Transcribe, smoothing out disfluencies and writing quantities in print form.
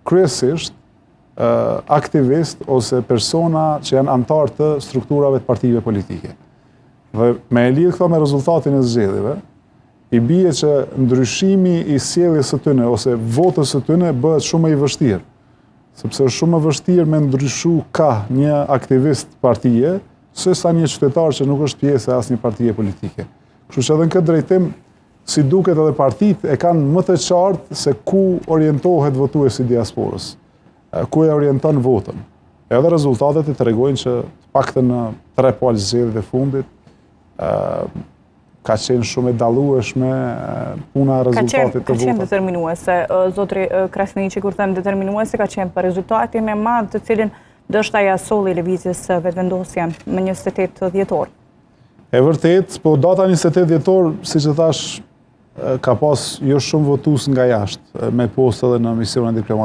kryesisht aktivist ose persona që janë antar të strukturave të partive politike. Dhe me e lidhë këto me rezultatin e zgjedhjeve, i bie që ndryshimi i sjelljes së tyre ose votës së tyre bëhet shumë më i vështirë, sepse është shumë më vështirë me ndryshu ka një aktivist partije, se sa një qytetar që nuk është pjesë e asnjë partie politike. Kështu që edhe në këtë drejtim, si duket edhe partitë e kanë më të qartë se ku orientohet votuesi i diasporës, ku e orienton votën. Edhe rezultatet i tregojnë që të paktën në 3 palë zgjedhjeve të fundit ka qenë shumë e dallueshme puna e rezultatit të votës. Ka qenë determinuese, zotri Krasniqi, kur them determinuese, ka qenë për rezultatin e madh të cilin ndoshta ja solli lëvizjes vetëvendosjen më 28 dhjetor. E vërtet, po data 28 dhjetor, siç e thash, ka pas jo shumë votues nga jashtë me postë edhe në misionin diplomatik.